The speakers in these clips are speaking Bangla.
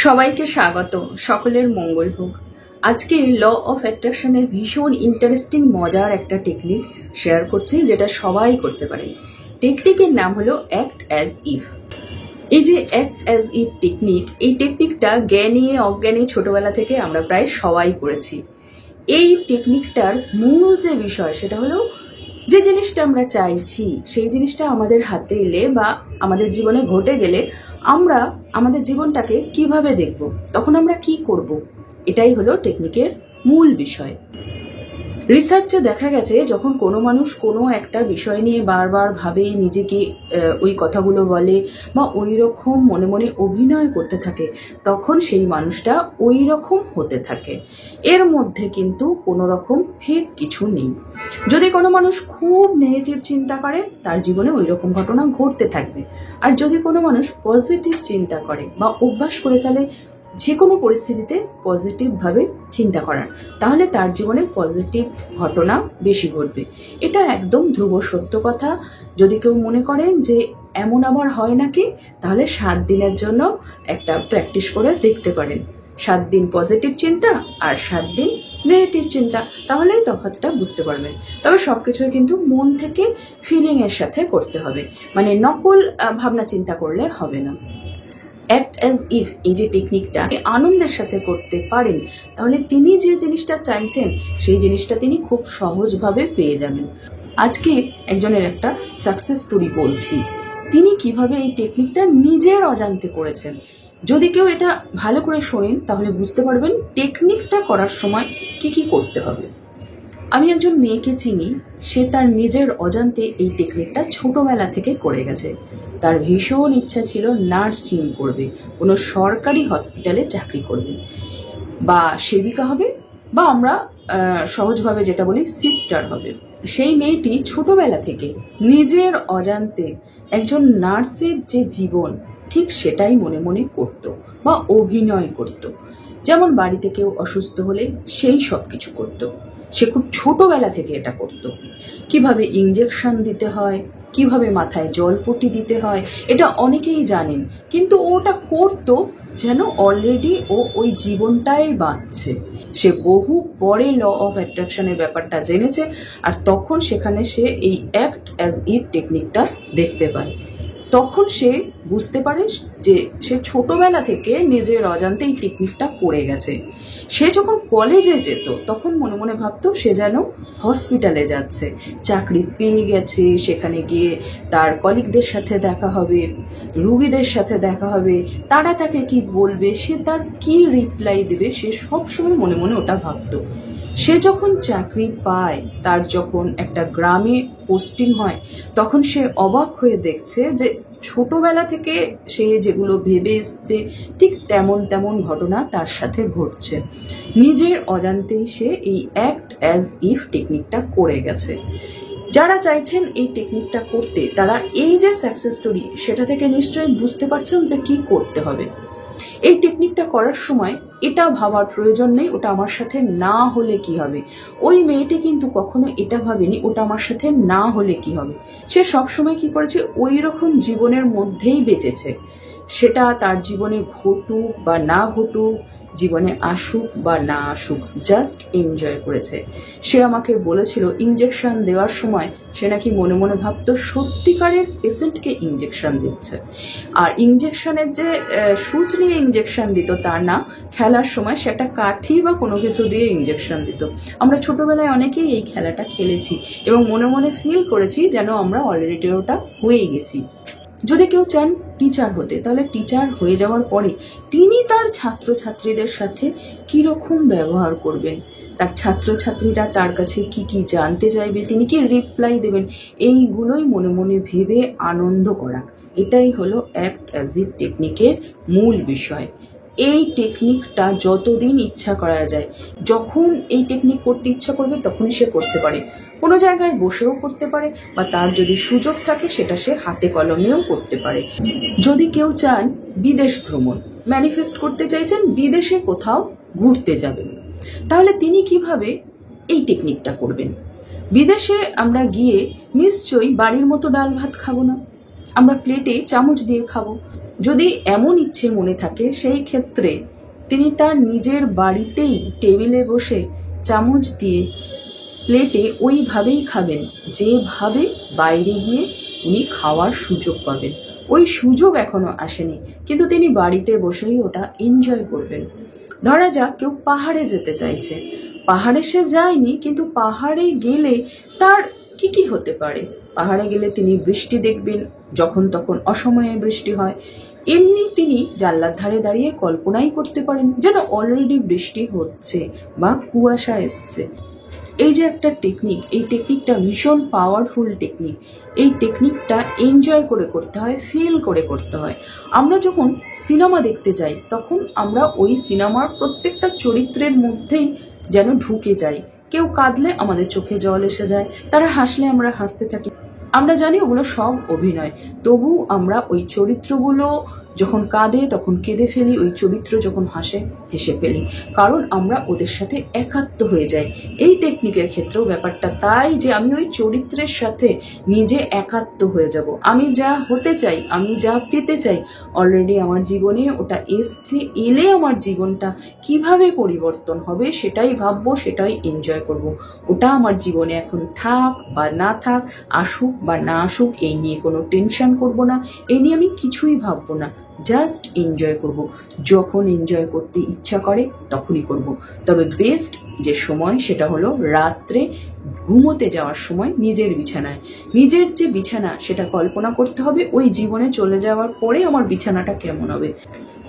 সবাইকে স্বাগত। সকলের মঙ্গল হোক। আজকে ল অফ অ্যাট্রাকশনের ভীষণ ইন্টারেস্টিং মজার একটা টেকনিক শেয়ার করছি, যেটা সবাই করতে পারে। টেকনিকের নাম হলো অ্যাক্ট অ্যাজ ইফ। এই যে অ্যাক্ট অ্যাজ ইফ টেকনিক, এই টেকনিকটা জ্ঞানী অজ্ঞানী ছোটবেলা থেকে আমরা প্রায় সবাই করেছি। এই টেকনিকটার মূল যে বিষয় সেটা হলো, যে জিনিসটা আমরা চাইছি সেই জিনিসটা আমাদের হাতে এলে বা আমাদের জীবনে ঘটে গেলে আমরা আমাদের জীবনটাকে কিভাবে দেখব, তখন আমরা কি করব, এটাই হলো টেকনিকের মূল বিষয়। রিসার্চে দেখা গেছে, যখন কোনো মানুষ কোনো একটা বিষয় নিয়ে বারবার ভাবে, নিজেকে ওই কথাগুলো বলে বা ওই রকম মনে মনে অভিনয় করতে থাকে, তখন সেই মানুষটা ওই রকম হতে থাকে। এর মধ্যে কিন্তু কোনো রকম ফেক কিছু নেই। যদি কোনো মানুষ খুব নেগেটিভ চিন্তা করে, তার জীবনে ওই রকম ঘটনা ঘটতে থাকবে। আর যদি কোনো মানুষ পজিটিভ চিন্তা করে বা অভ্যাস করে ফেলে যে কোনো পরিস্থিতিতে পজিটিভভাবে চিন্তা করার, তাহলে তার জীবনে পজিটিভ ঘটনা বেশি ঘটবে। এটা একদম ধ্রুব সত্য কথা। যদি কেউ মনে করেন যে এমন আবার হয় নাকি, তাহলে 7 দিনের জন্য একটা প্র্যাকটিস করে দেখতে পারেন। 7 দিন পজিটিভ চিন্তা আর 7 দিন নেগেটিভ চিন্তা, তাহলেই তফাৎটা বুঝতে পারবেন। তবে সবকিছুই কিন্তু মন থেকে ফিলিং এর সাথে করতে হবে, মানে নকল ভাবনা চিন্তা করলে হবে না। অ্যাক্ট অ্যাজ ইফ এই যে টেকনিকটা আনন্দের সাথে করতে পারেন, তাহলে তিনি যে জিনিসটা চাইছেন সেই জিনিসটা তিনি খুব সহজভাবে পেয়ে যাবেন। আজকে একজনের একটা সাকসেস স্টোরি বলছি। তিনি কিভাবে এই টেকনিকটা নিজের অজান্তে করেছেন। যদি কেউ এটা ভালো করে শোনেন, তাহলে বুঝতে পারবেন টেকনিকটা করার সময় কি কি করতে হবে। আমি একজন মেয়েকে চিনি, সে তার নিজের অজান্তে এই টেকনিকটা ছোটবেলা থেকে করে গেছে। তার ভীষণ ইচ্ছা ছিল নার্সিং করবে, কোনো সরকারি হসপিটালে চাকরি করবে, বা সেবিকা হবে, বা আমরা সহজভাবে যেটা বলি সিস্টার হবে। সেই মেয়েটি ছোটবেলা থেকে নিজের অজান্তে একজন নার্সের যে জীবন, ঠিক সেটাই মনে মনে করত বা অভিনয় করত। যেমন বাড়িতে কেউ অসুস্থ হলে সেই সব কিছু করত। সে খুব ছোটবেলা থেকে এটা করত। কিভাবে ইঞ্জেকশন দিতে হয়, কিভাবে মাথায় জলপট্টি দিতে হয়, এটা অনেকেই জানেন, কিন্তু ওটা করতো যেন অলরেডি ও ওই জীবনটাই বাঁচছে। সে বহু পরে ল অফ অ্যাট্রাকশনের ব্যাপারটা জেনেছে, আর তখন সেখানে সে এই অ্যাক্ট অ্যাজ ইফ টেকনিকটা দেখতে পায়। তখন সে বুঝতে পারে যে সে ছোটবেলা থেকে নিজের অজান্তে এই টেকনিকটা করে গেছে। সে যখন কলেজে যেত, তখন মনে মনে ভাবতো সে যেন হসপিটালে যাচ্ছে, চাকরি পেয়ে গেছে, সেখানে গিয়ে তার কলিগদের সাথে দেখা হবে, রুগীদের সাথে দেখা হবে, তারা তাকে কি বলবে, সে তার কি রিপ্লাই দেবে, সে সবসময় মনে মনে ওটা ভাবতো। সে যখন চাকরি পায়, তার যখন একটা গ্রামে পোস্টিং হয়, তখন সে অবাক হয়ে দেখছে যে ছোটবেলা থেকে সে যেগুলো ভেবে এসছে, ঠিক তেমন তেমন ঘটনা তার সাথে ঘটছে। নিজের অজান্তেই সে এই অ্যাক্ট অ্যাজ ইফ টেকনিকটা করে গেছে। যারা চাইছেন এই টেকনিকটা করতে, তারা এই যে সাকসেস স্টোরি, সেটা থেকে নিশ্চয়ই বুঝতে পারছেন যে কি করতে হবে। এই টেকনিকটা করার সময় এটা ভাবার প্রয়োজন নেই ওটা আমার সাথে না হলে কি হবে। ওই মেয়েটি কিন্তু কখনো এটা ভাবেনি ওটা আমার সাথে না হলে কি হবে। সে সবসময় কি করেছে, ওই রকম জীবনের মধ্যেই বেঁচেছে। সেটা তার জীবনে ঘটুক বা না ঘটুক, জীবনে আসুক বা না আসুক, জাস্ট এনজয় করেছে। সে আমাকে বলেছিল ইঞ্জেকশন দেওয়ার সময় সে নাকি মনে মনে ভাবতো সত্যিকারের পেশেন্টকে ইঞ্জেকশন দিচ্ছে। আর ইঞ্জেকশনের যে সুচ নিয়ে ইঞ্জেকশন দিত তা না, খেলার সময় সেটা কাঠি বা কোনো কিছু দিয়ে ইঞ্জেকশন দিত। আমরা ছোটবেলায় অনেকেই এই খেলাটা খেলেছি এবং মনে মনে ফিল করেছি যেন আমরা অলরেডি ওটা হয়ে গেছি। যদি কেউ চান টিচার হতে, তাহলে টিচার হয়ে যাওয়ার পরে তিনি তার ছাত্রছাত্রীদের সাথে কিরকম ব্যবহার করবেন, তার ছাত্রছাত্রীরা তার কাছে কি কি জানতে চাইবে, তিনি কি রিপ্লাই দেবেন, এইগুলোই মনে মনে ভেবে আনন্দ করা। এটাই হলো অ্যাক্ট অ্যাজ ইফ টেকনিকের মূল বিষয়। এই টেকনিকটা যতদিন ইচ্ছা করা যায়, যখন এই টেকনিক করতে ইচ্ছা করবে তখনই সে করতে পারে। কোনো জায়গায় বসেও করতে পারে, বা তার যদি সুযোগ থাকে সেটা সে হাতে কলমেও করতে পারে। যদি কেউ চান বিদেশ ভ্রমণ, ম্যানিফেস্ট করতে চাইছেন বিদেশে কোথাও ঘুরতে যাবেন, তাহলে তিনি কিভাবে এই টেকনিকটা করবেন। বিদেশে আমরা গিয়ে নিশ্চয়ই বাড়ির মতো ডাল ভাত খাবো না, আমরা প্লেটে চামচ দিয়ে খাবো। যদি এমন ইচ্ছে মনে থাকে, সেই ক্ষেত্রে তিনি তার নিজের বাড়িতেই টেবিলে বসে চামচ দিয়ে প্লেটে ওইভাবেই খাবেন যেভাবে বাইরে গিয়ে উনি খাওয়ার সুযোগ পাবেন। ওই সুযোগ এখনো আসেনি, কিন্তু তিনি বাড়িতে বসেই ওটা এনজয় করবেন। ধরা যাক কেউ পাহাড়ে যেতে চাইছে, পাহাড়ে সে যায়নি, কিন্তু পাহাড়ে গেলে তার কি কি হতে পারে। পাহাড়ে গেলে তিনি বৃষ্টি দেখবেন, যখন তখন অসময়ে বৃষ্টি হয়। এমনি তিনি জানলার ধারে দাঁড়িয়ে কল্পনাই করতে পারেন যেন অলরেডি বৃষ্টি হচ্ছে বা কুয়াশা এসছে। এই যে একটা টেকনিক, এই টেকনিকটা ভীষণ পাওয়ারফুল টেকনিক। এই টেকনিকটা এনজয় করে করতে হয়, ফিল করে করতে হয়। আমরা যখন সিনেমা দেখতে যাই, তখন আমরা ওই সিনেমার প্রত্যেকটা চরিত্রের মধ্যেই যেন ঢুকে যাই। কেউ কাঁদলে আমাদের চোখে জল এসে যায়, তারা হাসলে আমরা হাসতে থাকি। আমরা জানি ওগুলো সব অভিনয়, তবু আমরা ওই চরিত্রগুলো যখন কাঁদে তখন কেঁদে ফেলি, ওই চরিত্র যখন হাসে হেসে ফেলি, কারণ আমরা ওদের সাথে একাত্ম হয়ে যাই। এই টেকনিকের ক্ষেত্রেও ব্যাপারটা তাই, যে আমি ওই চরিত্রের সাথে নিজে একাত্ম হয়ে যাব। আমি যা হতে চাই, আমি যা পেতে চাই, অলরেডি আমার জীবনে ওটা এসছে। এলে আমার জীবনটা কিভাবে পরিবর্তন হবে সেটাই ভাববো, সেটাই এনজয় করব। ওটা আমার জীবনে এখন থাক বা না থাক, আসুক বা না আসুক, এই নিয়ে কোনো টেনশন করব না, এই নিয়ে আমি কিছুই ভাববো না, জাস্ট এনজয় করব। যখন এনজয় করতে ইচ্ছা করে তখনই করব। তবে বেস্ট যে সময় সেটা হলো রাত্রে ঘুমোতে যাওয়ার সময় নিজের বিছানায়। নিজের যে বিছানা সেটা কল্পনা করতে হবে, ওই জীবনে চলে যাওয়ার পরে আমার বিছানাটা কেমন হবে।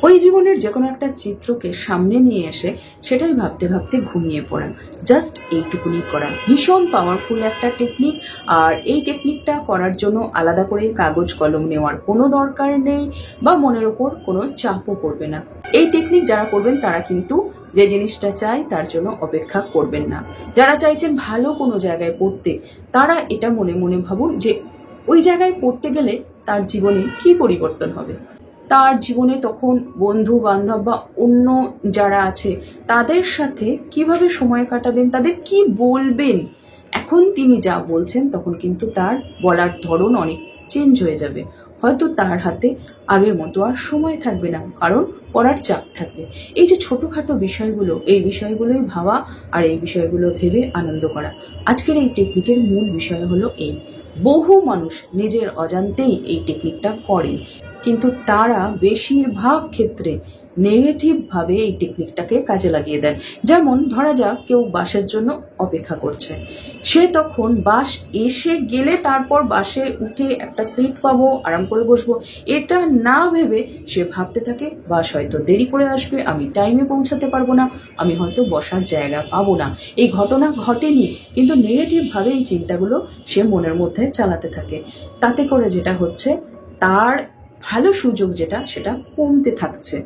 ওই জীবনের যে কোনো একটা চিত্রকে সামনে নিয়ে এসে সেটাই ভাবতে ভাবতে ঘুমিয়ে পড়া, জাস্ট এইটুকুনি করা। ভীষণ পাওয়ারফুল একটা টেকনিক। আর এই টেকনিকটা করার জন্য আলাদা করে কাগজ কলম নেওয়ার কোনো দরকার নেই, বা মনের ওপর কোনো চাপও পড়বে না। এই টেকনিক যারা করবেন তারা কিন্তু যে জিনিসটা চাই তার জন্য অপেক্ষা করবেন না। যারা চাইছেন ভালো কোনো জায়গায় পড়তে, তারা এটা মনে মনে ভাবুন যে ওই জায়গায় পড়তে গেলে তার জীবনে কি পরিবর্তন হবে। তার জীবনে তখন বন্ধু বান্ধব বা অন্য যারা আছে তাদের সাথে কিভাবে সময় কাটাবেন, তাদের কি বলবেন। এখন তিনি যা বলছেন তখন কিন্তু তার বলার ধরন অনেক চেঞ্জ হয়ে যাবে। হয়তো তার হাতে আগের মতো আর সময় থাকবে না, কারণ পড়ার চাপ থাকবে। এই যে ছোটখাটো বিষয়গুলো, এই বিষয়গুলোই ভাবা আর এই বিষয়গুলো ভেবে আনন্দ করা। আজকের এই টেকনিকের মূল বিষয় হলো এই। বহু মানুষ নিজের অজান্তেই এই টেকনিকটা করেন, কিন্তু তারা বেশিরভাগ ক্ষেত্রে নেগেটিভ ভাবে এই টেকনিকটাকে কাজে লাগিয়ে দেন। যেমন ধরা যাক কেউ বাসের জন্য অপেক্ষা করছে, সে তখন বাস এসে গেলে তারপর বাসে উঠে একটা সিট পাবো, আরাম করে বসবো, এটা না ভেবে সে ভাবতে থাকে বাস হয়তো দেরি করে আসবে, আমি টাইমে পৌঁছাতে পারবো না, আমি হয়তো বসার জায়গা পাবো না। এই ঘটনা ঘটেনি, কিন্তু নেগেটিভ ভাবে এই চিন্তাগুলো সে মনের মধ্যে চালাতে থাকে। তাতে করে যেটা হচ্ছে, তার ভালো সুযোগ যেটা সেটা কমতে থাকছে।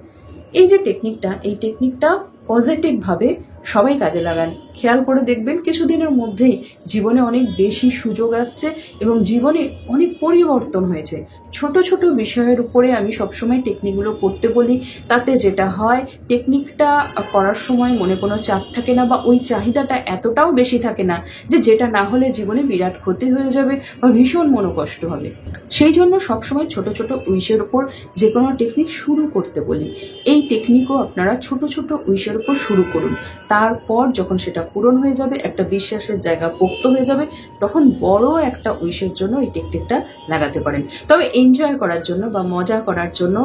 এই যে টেকনিকটা, এই টেকনিকটা পজিটিভ ভাবে সবাই কাজে লাগান। খেয়াল করে দেখবেন কিছুদিনের মধ্যেই জীবনে অনেক বেশি সুযোগ আসছে এবং জীবনে অনেক পরিবর্তন হয়েছে। ছোট ছোট বিষয়ের উপরে আমি সবসময় টেকনিকগুলো করতে বলি। তাতে যেটা হয়, টেকনিকটা করার সময় মনে কোনো চাপ থাকে না, বা ওই চাহিদাটা এতটাও বেশি থাকে না যে যেটা না হলে জীবনে বিরাট ক্ষতি হয়ে যাবে বা ভীষণ মনোকষ্ট হবে। সেই জন্য সবসময় ছোট ছোট উইশের উপর যে কোনো টেকনিক শুরু করতে বলি। এই টেকনিকও আপনারা ছোট ছোট উইশের উপর শুরু করুন। তারপর যখন সেটা পূরণ হয়ে যাবে, একটা বিশ্বাসের জায়গা পোক্ত হয়ে যাবে, তখন বড় একটা উইশের জন্য এই টেকনিকটা লাগাতে পারেন। তবে এনজয় করার জন্য বা মজা করার জন্য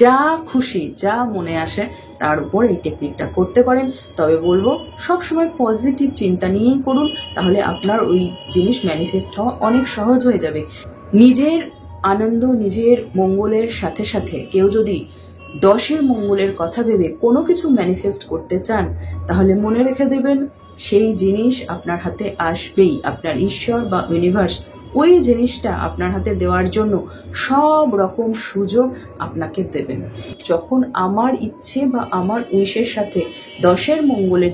যা খুশি, যা মনে আসে তার উপর এই টেকনিকটা করতে পারেন। তবে বলবো সবসময় পজিটিভ চিন্তা নিয়েই করুন, তাহলে আপনার ওই জিনিস ম্যানিফেস্ট হওয়া অনেক সহজ হয়ে যাবে। নিজের আনন্দ, নিজের মঙ্গলের সাথে সাথে কেউ যদি 10-এর মঙ্গলের কথা ভেবে কোনো কিছু ম্যানিফেস্ট করতে চান, তাহলে মনে রেখে দেবেন সেই জিনিস আপনার হাতে আসবেই। আপনার ঈশ্বর বা ইউনিভার্স ওই জিনিসটা আপনার হাতে দেওয়ার জন্য সব রকম সুযোগ আপনাকে দেবেন। যখন আমার ইচ্ছে বা আমার উইশের সাথে 10-এর মঙ্গলের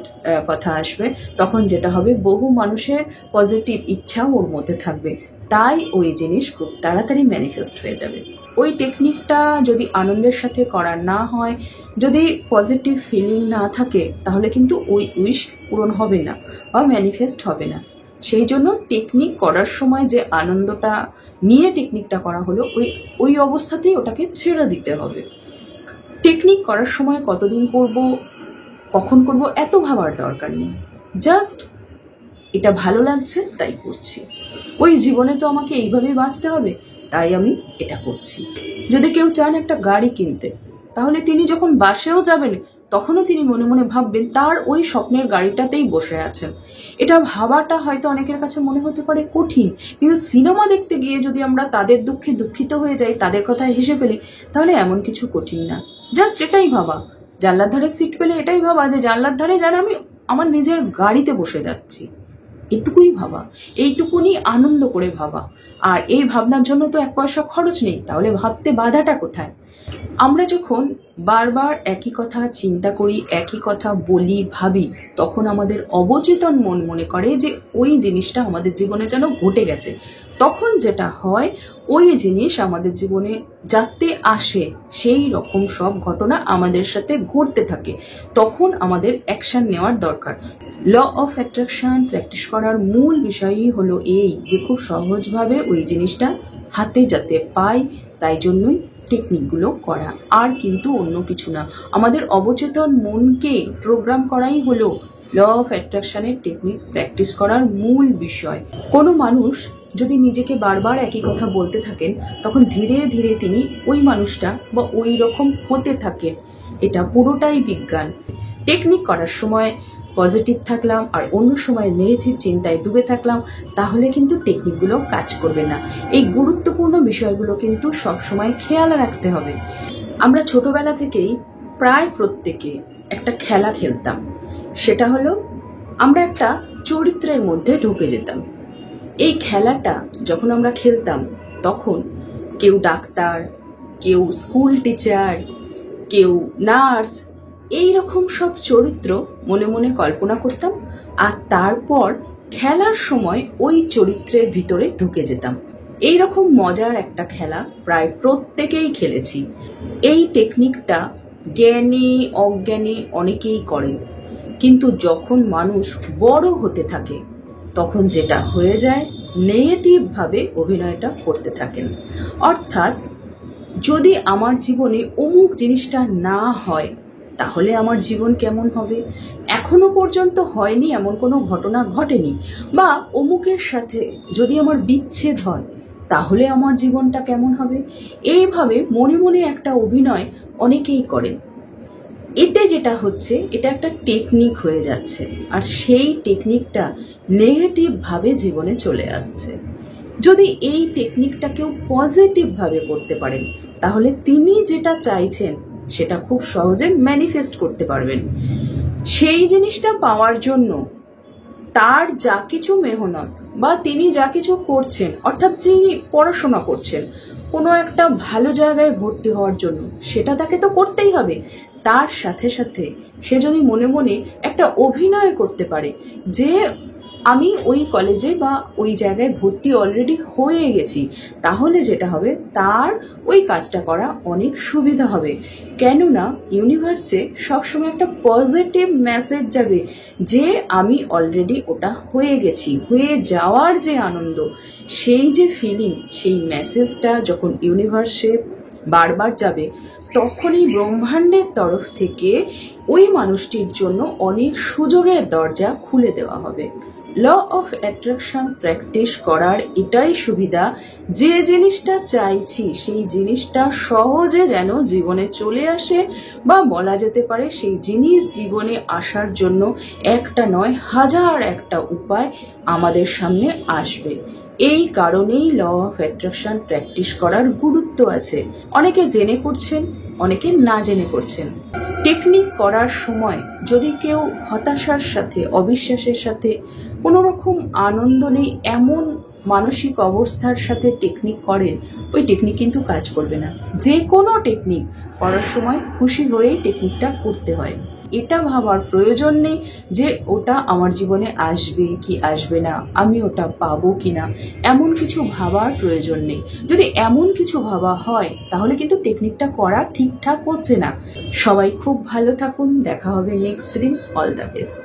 কথা আসবে, তখন যেটা হবে, বহু মানুষের পজিটিভ ইচ্ছাও ওর মধ্যে থাকবে, তাই ওই জিনিস খুব তাড়াতাড়ি ম্যানিফেস্ট হয়ে যাবে। ওই টেকনিকটা যদি আনন্দের সাথে করা না হয়, যদি পজিটিভ ফিলিং না থাকে, তাহলে কিন্তু ওই উইশ পূরণ হবে না বা ম্যানিফেস্ট হবে না। সেই জন্য টেকনিক করার সময় যে আনন্দটা নিয়ে টেকনিকটা করা হলো ওই অবস্থাতেই ওটাকে ছেড়ে দিতে হবে। টেকনিক করার সময় কতদিন করব, কখন করব এত ভাবার দরকার নেই। জাস্ট এটা ভালো লাগছে তাই করছি। ওই জীবনে তো আমাকে এইভাবেই বাঁচতে হবে, তাই আমি এটা করছি। যদি কেউ চান একটা গাড়ি কিনতে, তাহলে তিনি যখন বাসেও যাবেন তখনও তিনি মনে মনে ভাববেন তার ওই স্বপ্নের গাড়িটাতেই বসে আছেন। এটা ভাবাটা হয়তো অনেকের কাছে মনে হতে পারে কঠিন, কিন্তু সিনেমা দেখতে গিয়ে যদি আমরা তাদের দুঃখে দুঃখিত হয়ে যাই, তাদের কথায় হেসে ফেলি, তাহলে এমন কিছু কঠিন না। জাস্ট এটাই ভাবা, জানলার ধারে সিট পেলে এটাই ভাবা যে জানলার ধারে যেন আমি আমার নিজের গাড়িতে বসে যাচ্ছি। এটুকুই ভাবা, এইটুকুনি আনন্দ করে ভাবা। আর এই ভাবনার জন্য তো 1 পয়সা খরচ নেই, তাহলে ভাবতে বাধাটা কোথায়? আমরা যখন বারবার একই কথা চিন্তা করি, একই কথা বলি, ভাবি, তখন আমাদের অবচেতন মন মনে করে যে ওই জিনিসটা আমাদের জীবনে যেন ঘটে গেছে। তখন যেটা হয়, ওই জিনিস আমাদের জীবনে যাতে আসে সেই রকম সব ঘটনা আমাদের সাথে ঘটতে থাকে। তখন আমাদের অ্যাকশন নেওয়ার দরকার। ল অফ অ্যাট্রাকশন প্র্যাকটিস করার মূল বিষয়ই হলো এই যে খুব সহজভাবে ওই জিনিসটা হাতে যাতে পাই, তাই জন্যই টেকনিকগুলো করা, আর কিন্তু অন্য কিছু না। আমাদের অবচেতন মনকে প্রোগ্রাম করাই হলো ল অফ অ্যাট্রাকশনের টেকনিক প্র্যাকটিস করার মূল বিষয়। কোনো মানুষ যদি নিজেকে বারবার একই কথা বলতে থাকেন, তখন ধীরে ধীরে তিনি ওই মানুষটা বা ওই রকম হতে থাকেন। এটা পুরোটাই বিজ্ঞান। টেকনিক করার সময় পজিটিভ থাকলাম আর অন্য সময় নেগেটিভ চিন্তায় ডুবে থাকলাম, তাহলে কিন্তু টেকনিকগুলো কাজ করবে না। এই গুরুত্বপূর্ণ বিষয়গুলো কিন্তু সবসময় খেয়াল রাখতে হবে। আমরা ছোটবেলা থেকেই প্রায় প্রত্যেকে একটা খেলা খেলতাম। সেটা হলো আমরা একটা চরিত্রের মধ্যে ঢুকে যেতাম। এই খেলাটা যখন আমরা খেলতাম, তখন কেউ ডাক্তার, কেউ স্কুল টিচার, কেউ নার্স, এই রকম সব চরিত্র মনে মনে কল্পনা করতাম, আর তারপর খেলার সময় ওই চরিত্রের ভিতরে ঢুকে যেতাম। এই রকম মজার একটা খেলা প্রায় প্রত্যেকেই খেলেছি। এই টেকনিকটা জ্ঞানী অজ্ঞানী অনেকেই করেন, কিন্তু যখন মানুষ বড় হতে থাকে তখন যেটা হয়ে যায়, নেগেটিভ ভাবে অভিনয়টা করতে থাকেন। অর্থাৎ যদি আমার জীবনে অমুক জিনিসটা না হয়, তাহলে আমার জীবন কেমন হবে? এখনো পর্যন্ত হয়নি এমন কোনো ঘটনা ঘটেনি, বা অমুকের সাথে যদি আমার বিচ্ছেদ হয়, তাহলে আমার জীবনটা কেমন হবে? এইভাবে মনে মনে একটা অভিনয় অনেকেই করেন। এতে যেটা হচ্ছে, এটা একটা টেকনিক হয়ে যাচ্ছে, আর সেই টেকনিকটা নেগেটিভ ভাবে জীবনে চলে আসছে। যদি এই টেকনিকটা কেউ পজিটিভ ভাবে করতে পারেন, তাহলে তিনি যেটা চাইছেন সেটা খুব সহজে ম্যানিফেস্ট করতে পারবেন। সেই জিনিসটা পাওয়ার জন্য তার যা কিছু মেহনত বা তিনি যা কিছু করছেন, অর্থাৎ যিনি পড়াশোনা করছেন কোনো একটা ভালো জায়গায় ভর্তি হওয়ার জন্য, সেটা তাকে তো করতেই হবে। তার সাথে সাথে সে যদি মনে মনে একটা অভিনয় করতে পারে যে আমি ওই কলেজে বা ওই জায়গায় ভর্তি অলরেডি হয়ে গেছি, তাহলে যেটা হবে, তার ওই কাজটা করা অনেক সুবিধা হবে। কেননা ইউনিভার্সে সবসময় একটা পজিটিভ মেসেজ যাবে যে আমি অলরেডি ওটা হয়ে গেছি। হয়ে যাওয়ার যে আনন্দ, সেই যে ফিলিং, সেই মেসেজটা যখন ইউনিভার্সে বারবার যাবে, তখনই ব্রহ্মাণ্ডের তরফ থেকে ওই মানুষটির জন্য অনেক সুযোগের দরজা খুলে দেওয়া হবে। ল অফ অ্যাট্রাকশন প্র্যাকটিস করার এটাই সুবিধা, যে জিনিসটা চাইছি সেই জিনিসটা সহজে যেন জীবনে চলে আসে, বা বলা যেতে পারে সেই জিনিস জীবনে আসার জন্য একটা নয়, হাজার একটা উপায় আমাদের সামনে আসবে। এই কারণেই ল অফ অ্যাট্রাকশন প্র্যাকটিস করার গুরুত্ব আছে। অনেকে জেনে করছেন, অনেকে না জেনে করছেন। টেকনিক করার সময় যদি কেউ হতাশার সাথে, অবিশ্বাসের সাথে, কোনো রকম আনন্দ নেই এমন মানসিক অবস্থার সাথে টেকনিক করেন, ওই টেকনিক কিন্তু কাজ করবে না। যে কোনো টেকনিক করার সময় খুশি হয়েই টেকনিকটা করতে হয়। এটা ভাবার প্রয়োজন নেই যে ওটা আমার জীবনে আসবে কি আসবে না, আমি ওটা পাবো কিনা, এমন কিছু ভাবার প্রয়োজন নেই। যদি এমন কিছু ভাবা হয়, তাহলে কিন্তু টেকনিকটা করা ঠিকঠাক হচ্ছে না। সবাই খুব ভালো থাকুন, দেখা হবে নেক্সট দিন। All the best.